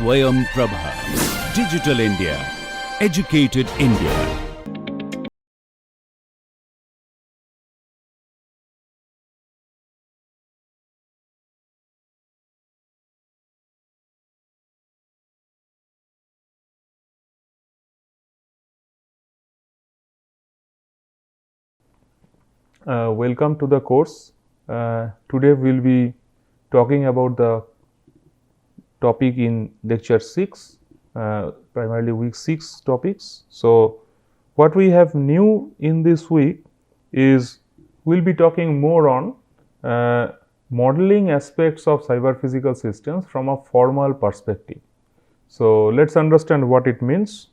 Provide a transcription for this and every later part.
Swayam Prabha. Digital India. Educated India. Welcome to the course. Today we will be talking about the topic in lecture 6, primarily week 6 topics. So, what we have new in this week is we will be talking more on modeling aspects of cyber physical systems from a formal perspective. So, let us understand what it means.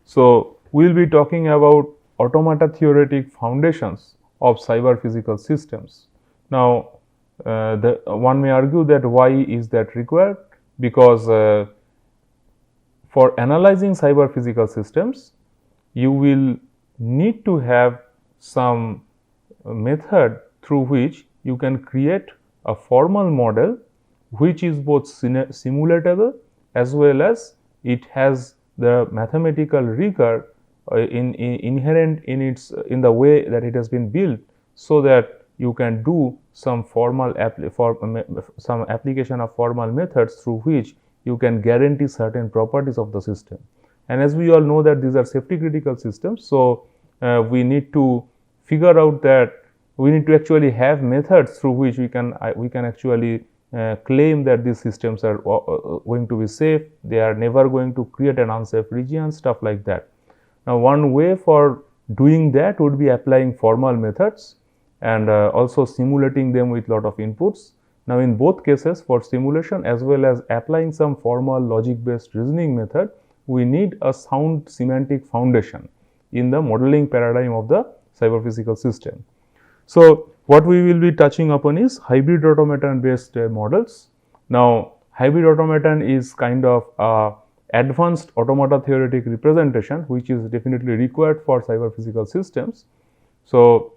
So, we will be talking about automata theoretic foundations of cyber physical systems. Now, one may argue that why is that required? Because for analyzing cyber physical systems, you will need to have some method through which you can create a formal model which is both simulatable as well as it has the mathematical rigor inherent in the way that it has been built, so that you can do some application of formal methods through which you can guarantee certain properties of the system. And as we all know that these are safety critical systems, so we need to figure out that we need to actually have methods through which we can actually claim that these systems are going to be safe, they are never going to create an unsafe region, stuff like that. Now, one way for doing that would be applying formal methods and also simulating them with lot of inputs. Now, in both cases, for simulation as well as applying some formal logic based reasoning method, we need a sound semantic foundation in the modeling paradigm of the cyber physical system. So, what we will be touching upon is hybrid automaton based models. Now, hybrid automaton is kind of a advanced automata theoretic representation which is definitely required for cyber physical systems. So,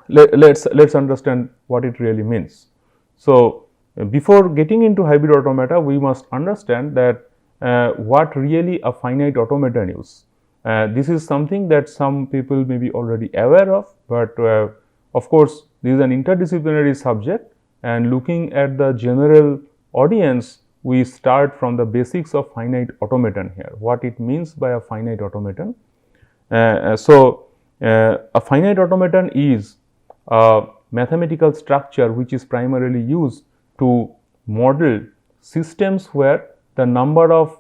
let's understand what it really means. So, before getting into hybrid automata, we must understand that what really a finite automaton is. This is something that some people may be already aware of, but of course, this is an interdisciplinary subject, and looking at the general audience, we start from the basics of finite automaton here, what it means by a finite automaton. A finite automaton is a mathematical structure which is primarily used to model systems where the number of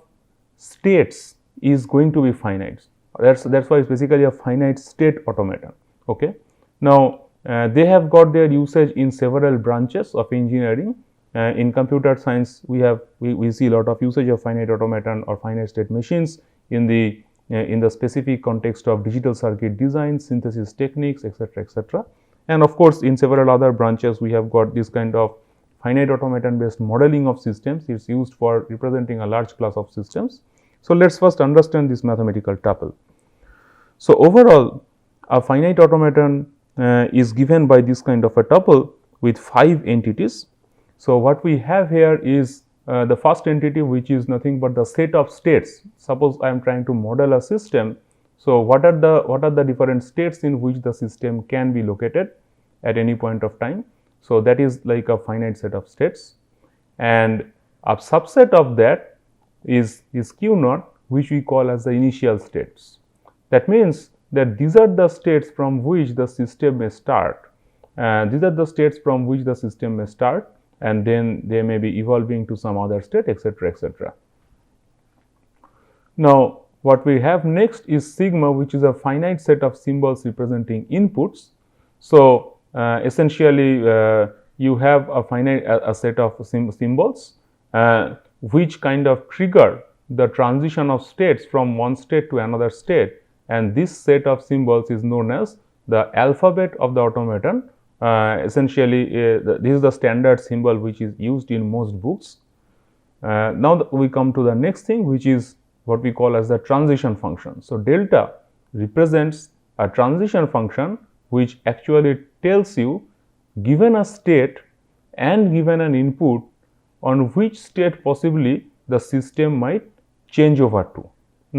states is going to be finite. That's why it's basically a finite state automaton. Okay. Now, they have got their usage in several branches of engineering. In computer science, we see a lot of usage of finite automaton or finite state machines in the specific context of digital circuit design, synthesis techniques, etc., etc. And of course, in several other branches, we have got this kind of finite automaton based modeling of systems. It's used for representing a large class of systems. So, let's first understand this mathematical tuple. So, overall, a finite automaton is given by this kind of a tuple with 5 entities. So, what we have here is the first entity, which is nothing but the set of states. Suppose I am trying to model a system. So, what are the different states in which the system can be located at any point of time? So, that is like a finite set of states, and a subset of that is Q naught, which we call as the initial states. That means that these are the states from which the system may start. These are the states from which the system may start, and then they may be evolving to some other state, etc., etc. Now, what we have next is sigma, which is a finite set of symbols representing inputs. So, essentially you have a set of symbols which kind of trigger the transition of states from one state to another state, and this set of symbols is known as the alphabet of the automaton. Essentially, this is the standard symbol which is used in most books. Now, we come to the next thing, which is what we call as the transition function. So, delta represents a transition function which actually tells you, given a state and given an input, on which state possibly the system might change over to.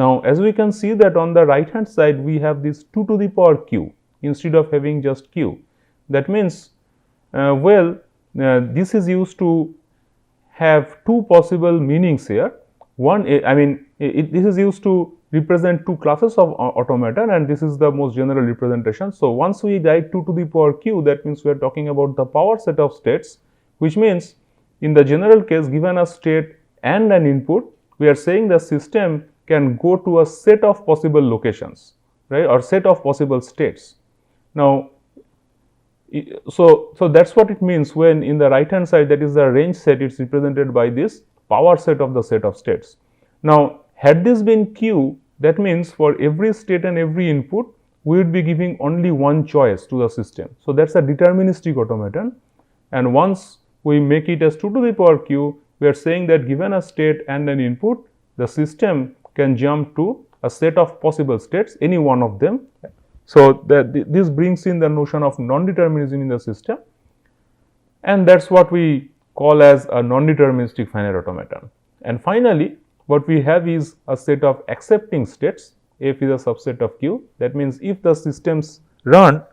Now, as we can see that on the right hand side we have this 2 to the power q instead of having just q. That means this is used to have two possible meanings here. One, this is used to represent two classes of automata, and this is the most general representation. So, once we write 2 to the power q, that means we are talking about the power set of states, which means in the general case, given a state and an input, we are saying the system can go to a set of possible locations, right, or set of possible states. Now, so that's what it means when in the right hand side, that is the range set, it is represented by this power set of the set of states. Now, had this been q, that means for every state and every input, we would be giving only one choice to the system. So, that is a deterministic automaton, and once we make it as 2 to the power q, we are saying that given a state and an input, the system can jump to a set of possible states, any one of them. So, this brings in the notion of non-determinism in the system, and that is what we call as a non-deterministic finite automaton. And finally, what we have is a set of accepting states. F is a subset of Q. That means, if the system's run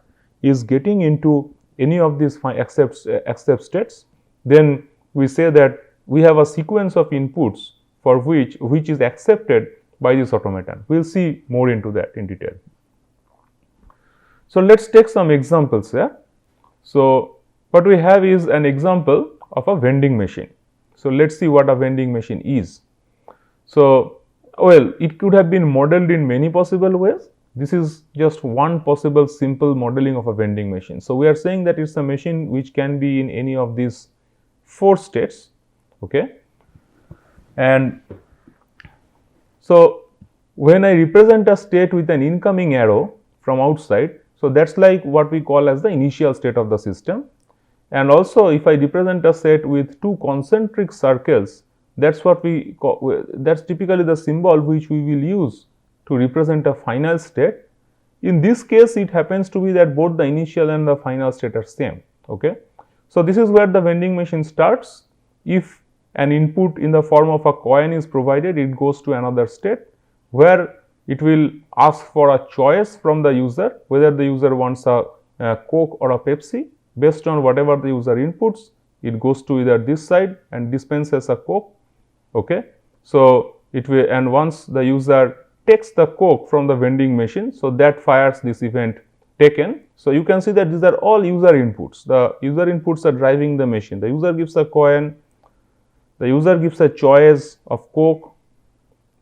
is getting into any of these accept states, then we say that we have a sequence of inputs for which is accepted by this automaton. We will see more into that in detail. So, let us take some examples here. So, what we have is an example of a vending machine. So, let us see what a vending machine is. So, well, it could have been modeled in many possible ways. This is just one possible simple modeling of a vending machine. So, we are saying that it is a machine which can be in any of these 4 states. Okay. And so, when I represent a state with an incoming arrow from outside, so that is like what we call as the initial state of the system. And also, if I represent a set with 2 concentric circles, that is what we call, that is typically the symbol which we will use to represent a final state. In this case, it happens to be that both the initial and the final state are same. Okay. So, this is where the vending machine starts. If an input in the form of a coin is provided, it goes to another state where it will ask for a choice from the user, whether the user wants a Coke or a Pepsi. Based on whatever the user inputs, it goes to either this side and dispenses a Coke. Okay. So, it will, and once the user takes the Coke from the vending machine, so that fires this event taken. So, you can see that these are all user inputs. The user inputs are driving the machine. The user gives a coin, the user gives a choice of Coke.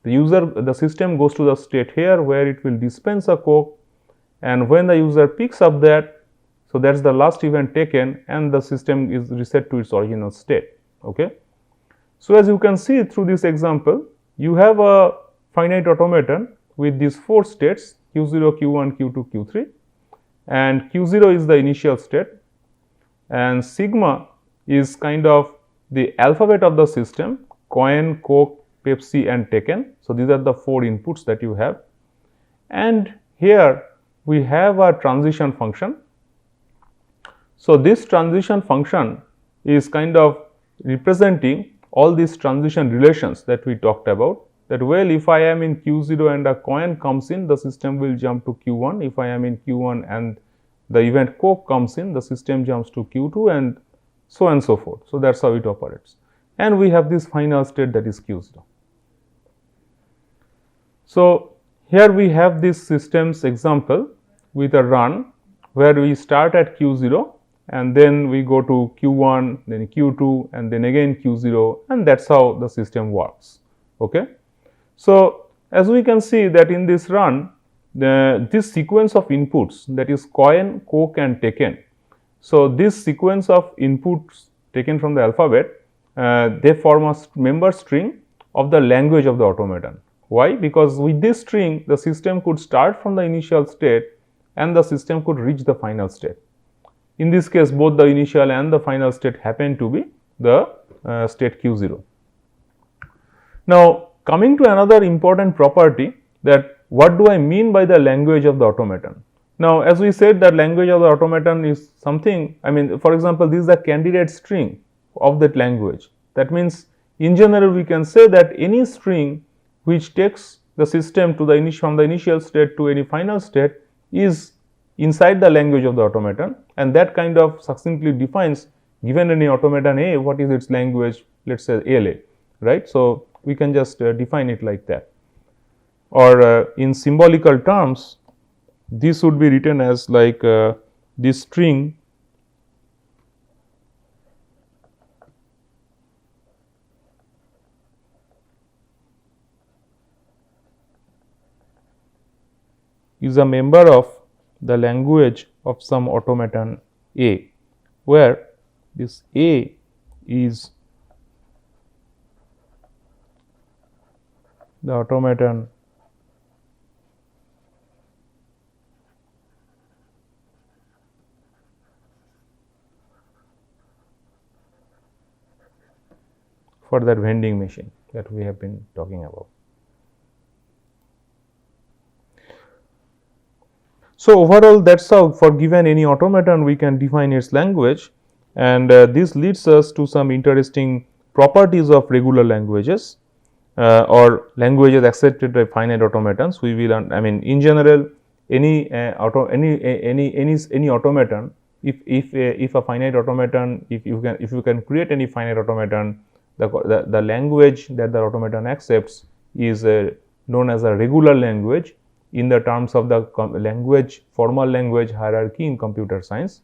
The system goes to the state here where it will dispense a Coke, and when the user picks up that, so that is the last event taken, and the system is reset to its original state. Okay. So, as you can see through this example, you have a finite automaton with these 4 states Q0, Q1, Q2, Q3, and Q0 is the initial state, and sigma is kind of the alphabet of the system: coin, Coke, Pepsi and taken. So, these are the 4 inputs that you have, and here we have a transition function. So, this transition function is kind of representing all these transition relations that we talked about, that well, if I am in Q0 and a coin comes in, the system will jump to Q1. If I am in Q1 and the event Coke comes in, the system jumps to Q2 and so forth. So, that is how it operates, and we have this final state, that is Q0. So, here we have this system's example with a run where we start at Q0 and then we go to Q1, then Q2 and then again Q0, and that is how the system works. Okay. So, as we can see that in this run, this sequence of inputs, that is coin, Coke and taken. So, this sequence of inputs taken from the alphabet, they form a member string of the language of the automaton. Why? Because with this string, the system could start from the initial state and the system could reach the final state. In this case, both the initial and the final state happen to be the state Q0. Now, coming to another important property, that what do I mean by the language of the automaton? Now, as we said, that language of the automaton is something, I mean, for example, this is the candidate string of that language. That means, in general we can say that any string which takes the system to the from the initial state to any final state is inside the language of the automaton, and that kind of succinctly defines, given any automaton A, what is its language, let us say LA, right. So, we can just define it like that, or in symbolical terms this would be written as like this string is a member of the language of some automaton A, where this A is the automaton for that vending machine that we have been talking about. So, overall that is how for given any automaton we can define its language, and this leads us to some interesting properties of regular languages or languages accepted by finite automatons. We will I mean in general any automaton, if a finite automaton, if you can create any finite automaton, the language that the automaton accepts is known as a regular language in the terms of the formal language hierarchy in computer science.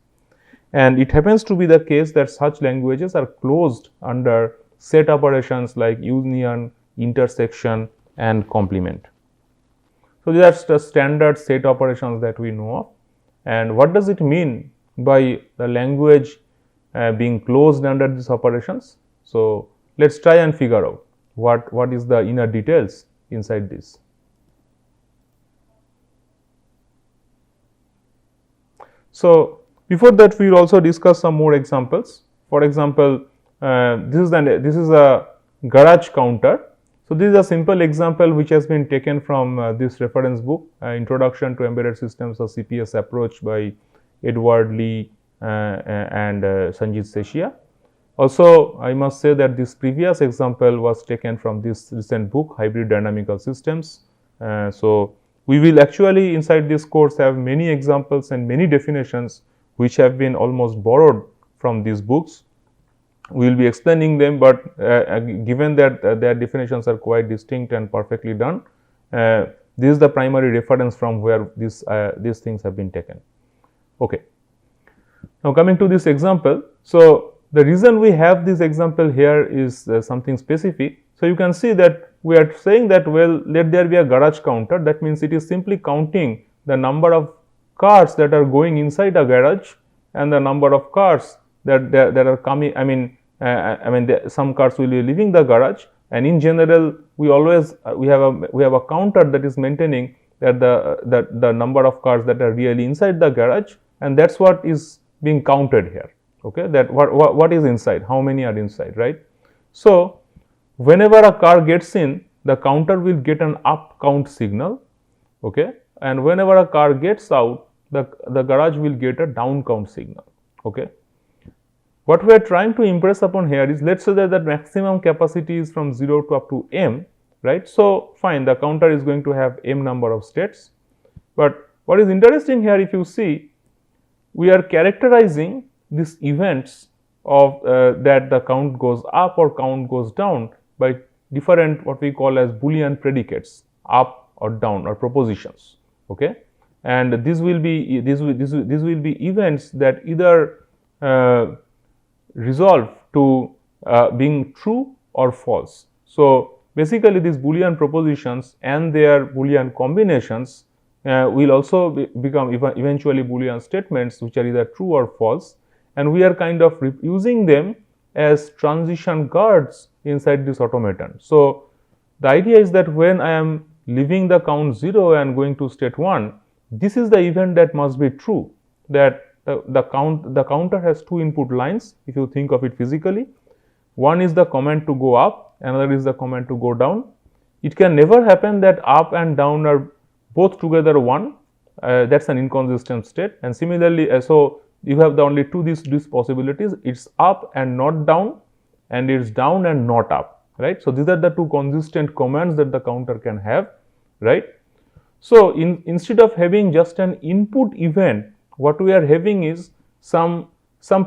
And it happens to be the case that such languages are closed under set operations like union, intersection and complement. So, these are the standard set operations that we know of. And what does it mean by the language being closed under these operations? So, let us try and figure out what is the inner details inside this. So, before that we will also discuss some more examples. For example, this is a garage counter. So, this is a simple example which has been taken from this reference book, Introduction to Embedded Systems or CPS Approach by Edward Lee and Sanjit Seshia. Also, I must say that this previous example was taken from this recent book, Hybrid Dynamical Systems. So, we will actually inside this course have many examples and many definitions which have been almost borrowed from these books. We will be explaining them, but given that their definitions are quite distinct and perfectly done, this is the primary reference from where these things have been taken. Okay. Now, coming to this example. So, the reason we have this example here is something specific. So, you can see that we are saying that, well, let there be a garage counter. That means it is simply counting the number of cars that are going inside a garage and the number of cars that are coming. Some cars will be leaving the garage, and in general we always we have a counter that is maintaining that the number of cars that are really inside the garage, and that is what is being counted here. Okay, that what is inside, how many are inside, right. So, whenever a car gets in, the counter will get an up count signal, okay, and whenever a car gets out, the garage will get a down count signal. Okay. What we are trying to impress upon here is, let us say that the maximum capacity is from 0 to up to m, right. So, fine, the counter is going to have m number of states, but what is interesting here, if you see, we are characterizing these events of that the count goes up or count goes down by different what we call as Boolean predicates, up or down, or propositions. Okay. And this will be events that either resolve to being true or false. So, basically these Boolean propositions and their Boolean combinations will also become eventually Boolean statements which are either true or false, and we are kind of using them as transition guards inside this automaton. So, the idea is that when I am leaving the count 0 and going to state 1, this is the event that must be true, that the counter has two input lines, if you think of it physically. One is the command to go up, another is the command to go down. It can never happen that up and down are both together 1, that is an inconsistent state, and similarly so you have the only these possibilities, it is up and not down, and it is down and not up. right. So, these are the two consistent commands that the counter can have, right. So, instead of having just an input event, what we are having is some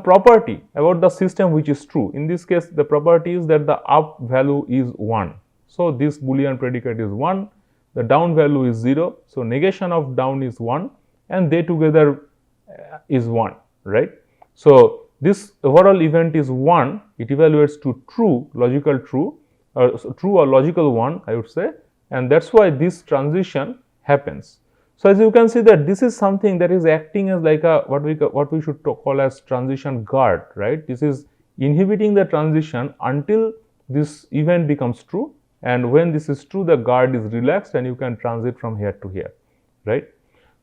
property about the system which is true. In this case, the property is that the up value is 1. So, this Boolean predicate is 1, the down value is 0. So, negation of down is 1 and they together is 1, right. So, this overall event is 1, it evaluates to true, logical true, true or logical 1, I would say, and that is why this transition happens. So, as you can see that this is something that is acting as like a what we should call as transition guard, right. This is inhibiting the transition until this event becomes true, and when this is true the guard is relaxed and you can transit from here to here, right.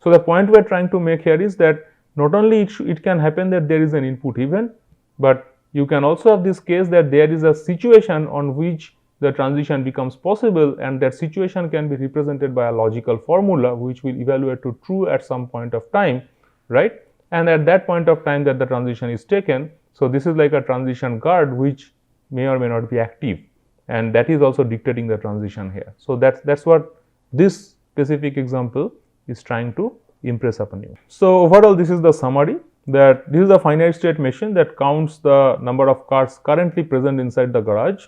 So, the point we are trying to make here is that not only it can happen that there is an input event, but you can also have this case that there is a situation on which the transition becomes possible, and that situation can be represented by a logical formula which will evaluate to true at some point of time, right, and at that point of time that the transition is taken. So, this is like a transition guard which may or may not be active, and that is also dictating the transition here. So, that is what this specific example is trying to impress upon you. So, overall this is the summary, that this is a finite state machine that counts the number of cars currently present inside the garage.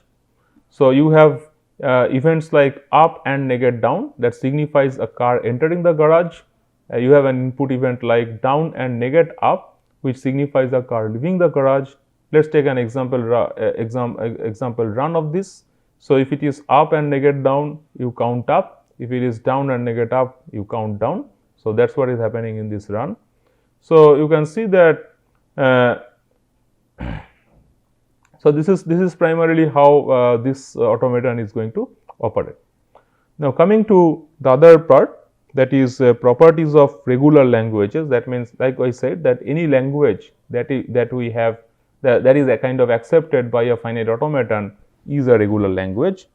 So, you have events like up and negate down, that signifies a car entering the garage. You have an input event like down and negate up, which signifies a car leaving the garage. Let us take an example run of this. So, if it is up and negate down, you count up. If it is down and negate up, you count down. So, that is what is happening in this run. So, you can see that so this is primarily how this automaton is going to operate. Now, coming to the other part, that is properties of regular languages. That means, like I said, that any language that we have that is a kind of accepted by a finite automaton is a regular language.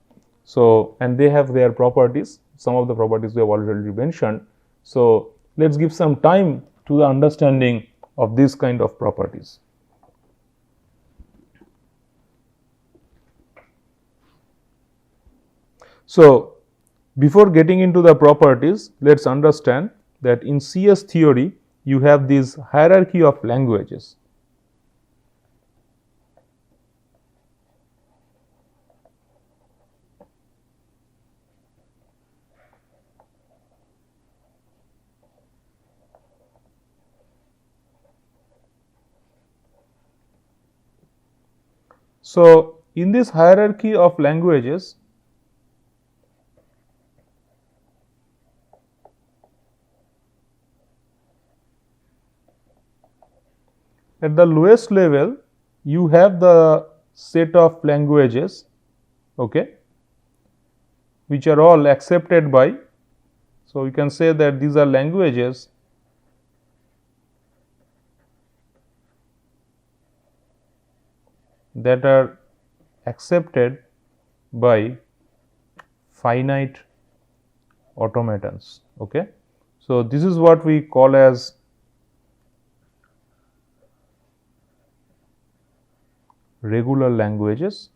So, and they have their properties, some of the properties we have already mentioned. So, let us give some time to the understanding of these kind of properties. So, before getting into the properties, let us understand that in CS theory you have this hierarchy of languages. So, in this hierarchy of languages, at the lowest level you have the set of languages, okay, which are all accepted by. So, you can say that these are languages that are accepted by finite automatons. Okay. So, this is what we call as regular languages.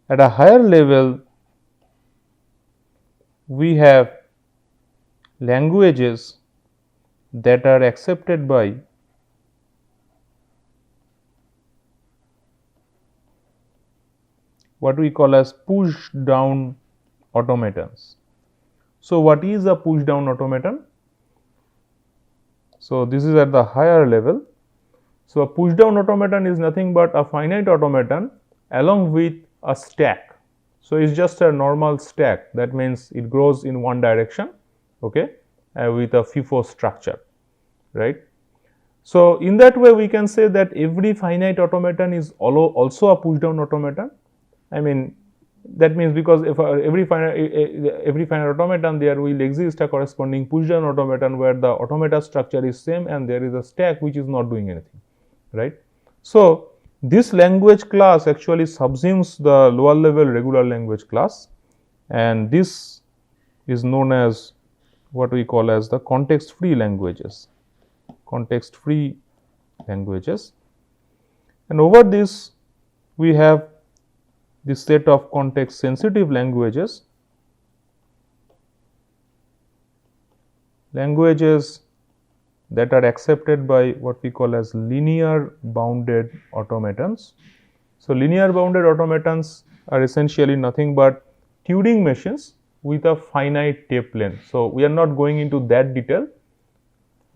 At a higher level, we have languages that are accepted by what we call as push down automatons. So, what is a push down automaton? So, this is at the higher level. So, a push down automaton is nothing but a finite automaton along with a stack. So, it is just a normal stack, that means it grows in one direction, okay, with a FIFO structure, right. So, in that way we can say that every finite automaton is also a push down automaton. I mean, that means because if every finite automaton, there will exist a corresponding push down automaton where the automata structure is same and there is a stack which is not doing anything, right. So, this language class actually subsumes the lower level regular language class, and this is known as what we call as the context free languages, context free languages. And over this we have this set of context sensitive languages, languages that are accepted by what we call as linear bounded automatons. So, linear bounded automatons are essentially nothing but Turing machines with a finite tape length. So, we are not going into that detail.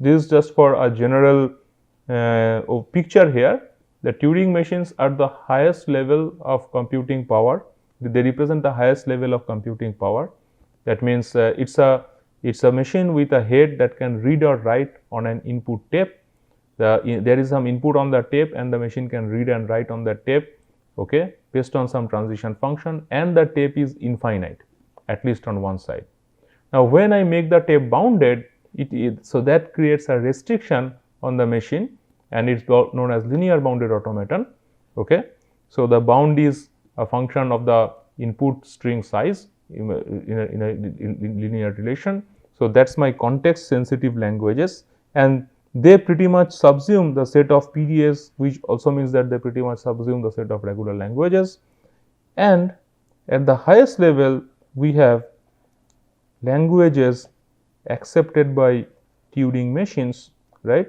This is just for a general picture here. The Turing machines are the highest level of computing power. They represent the highest level of computing power. That means it's a machine with a head that can read or write on an input tape. There is some input on the tape and the machine can read and write on the tape, okay, based on some transition function, and the tape is infinite, at least on one side. Now, when I make the tape bounded, so that creates a restriction on the machine, and it's known as linear bounded automaton. Okay. So, the bound is a function of the input string size in a linear relation. So, that is my context sensitive languages, and they pretty much subsume the set of PDAs, which also means that they pretty much subsume the set of regular languages. And at the highest level we have languages accepted by Turing machines, right.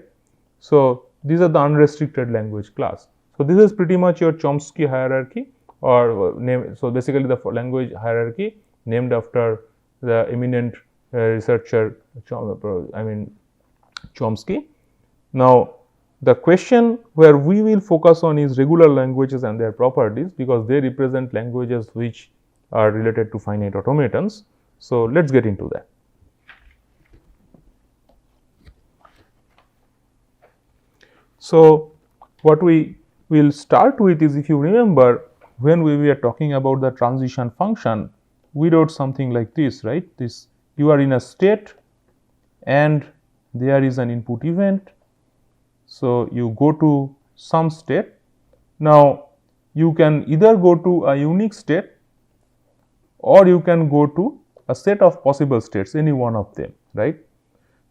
So, these are the unrestricted language class. So, this is pretty much your Chomsky hierarchy, or name. So, basically the language hierarchy named after the eminent researcher Chomsky. Now, the question where we will focus on is regular languages and their properties, because they represent languages which are related to finite automatons. So, let us get into that. So, what we will start with is, if you remember, when we were talking about the transition function, we wrote something like this, right. This, you are in a state and there is an input event. So, you go to some state. Now, you can either go to a unique state or you can go to a set of possible states, any one of them, right.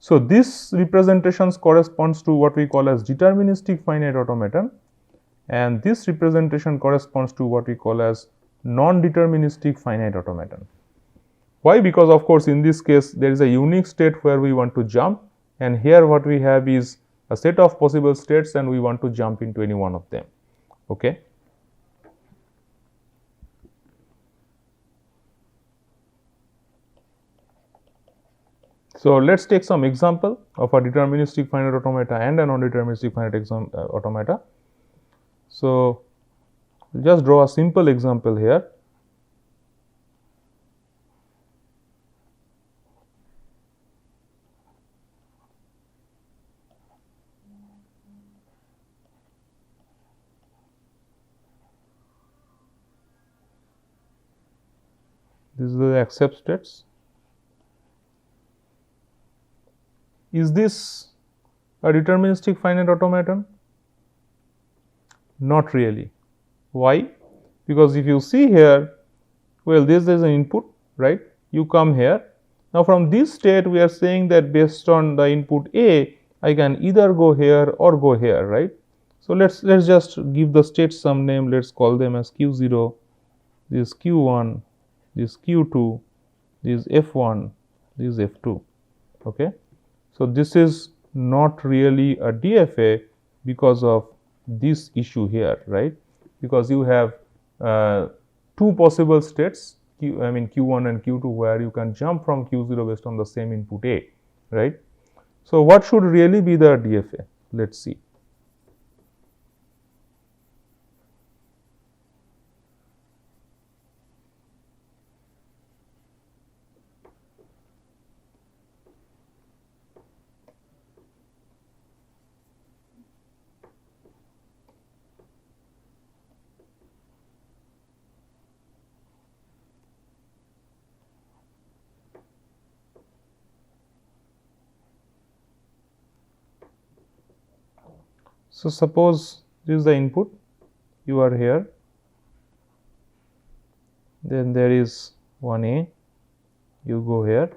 So, this representations corresponds to what we call as deterministic finite automaton, and this representation corresponds to what we call as non-deterministic finite automaton. Why? Because of course, in this case there is a unique state where we want to jump, and here what we have is a set of possible states and we want to jump into any one of them. Okay. So, let us take some example of a deterministic finite automata and a non-deterministic finite automata. So, just draw a simple example here. This is the accept states. Is this a deterministic finite automaton? Not really. Why? Because if you see here, well, this is an input, right. You come here. Now, from this state we are saying that based on the input A, I can either go here or go here, right. So, let us just give the states some name. Let us call them as Q0, this Q1, this Q2, this F1, this F2. Okay. So, this is not really a DFA because of this issue here, right, because you have two possible states, Q1 and Q2, where you can jump from Q0 based on the same input A, right. So, what should really be the DFA? Let us see. So, suppose this is the input, you are here, then there is one A, you go here,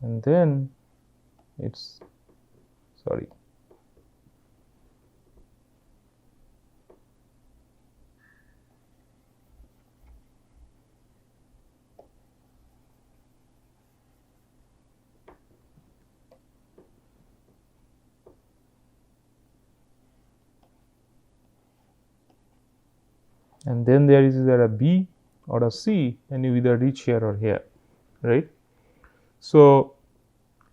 and then it's sorry. And then there is either a B or a C, and you either reach here or here, right. So,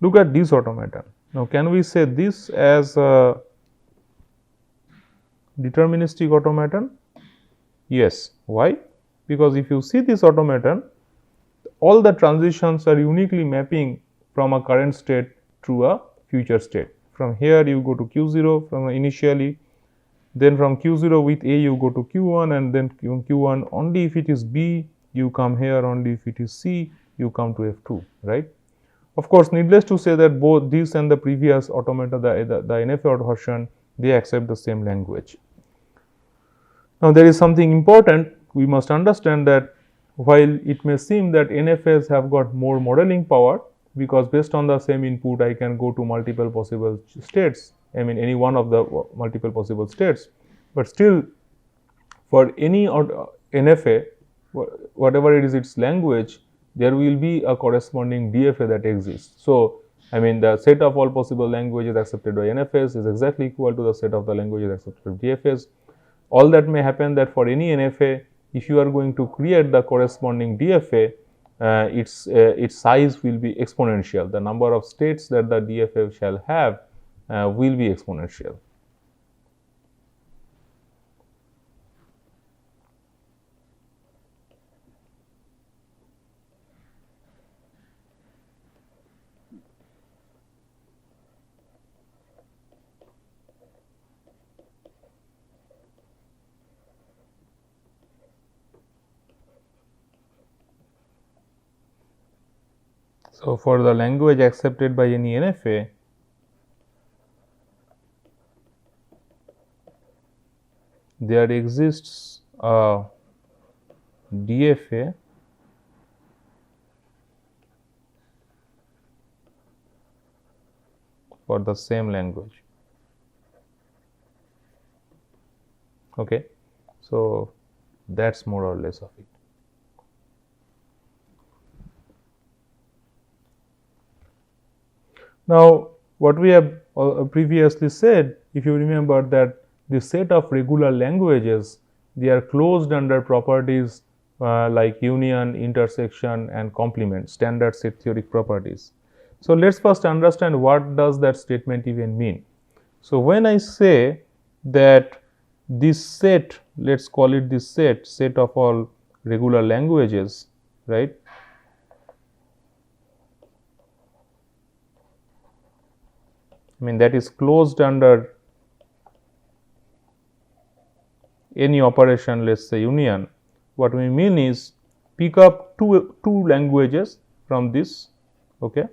look at this automaton. Now, can we say this as a deterministic automaton? Yes. Why? Because if you see this automaton, all the transitions are uniquely mapping from a current state to a future state. From here you go to Q0 from initially, then from Q0 with A you go to Q1, and then Q1 only if it is B you come here, only if it is C you come to F2, right. Of course, needless to say that both this and the previous automata, the NFA version, they accept the same language. Now, there is something important we must understand, that while it may seem that NFAs have got more modeling power, because based on the same input I can go to multiple possible states, I mean any one of the multiple possible states, but still for any NFA, whatever it is its language, there will be a corresponding DFA that exists. So, I mean the set of all possible languages accepted by NFAs is exactly equal to the set of the languages accepted by DFAs. All that may happen that for any NFA, if you are going to create the corresponding DFA, its size will be exponential. The number of states that the DFA shall have will be exponential. So, for the language accepted by any NFA, there exists a DFA for the same language. Okay. So, that is more or less of it. Now, what we have previously said, if you remember that the set of regular languages, they are closed under properties like union, intersection and complement, standard set theoric properties. So, let us first understand what does that statement even mean. So, when I say that this set, let us call it this set of all regular languages, right. I mean that is closed under any operation, let us say union. What we mean is pick up two languages from this. Okay.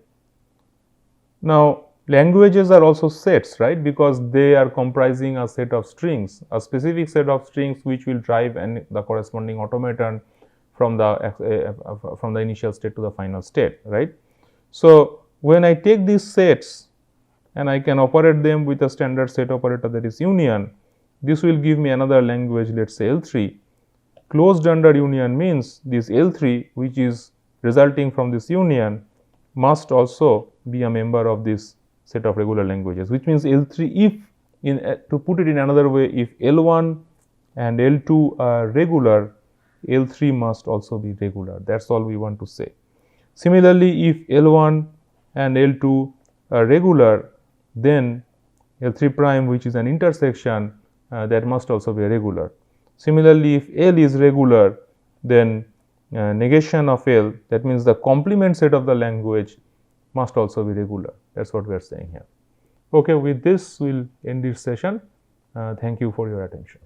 Now, languages are also sets, right, because they are comprising a set of strings, a specific set of strings which will drive the corresponding automaton from the initial state to the final state, right. So, when I take these sets and I can operate them with a standard set operator, that is union, this will give me another language, let us say L3. Closed under union means this L3 which is resulting from this union must also be a member of this set of regular languages, which means L3, if to put it in another way, if L1 and L2 are regular, L3 must also be regular. That is all we want to say. Similarly, if L1 and L2 are regular, then L3 prime, which is an intersection, that must also be regular. Similarly, if L is regular, then negation of L, that means the complement set of the language must also be regular. That is what we are saying here. Okay, with this we will end this session. Thank you for your attention.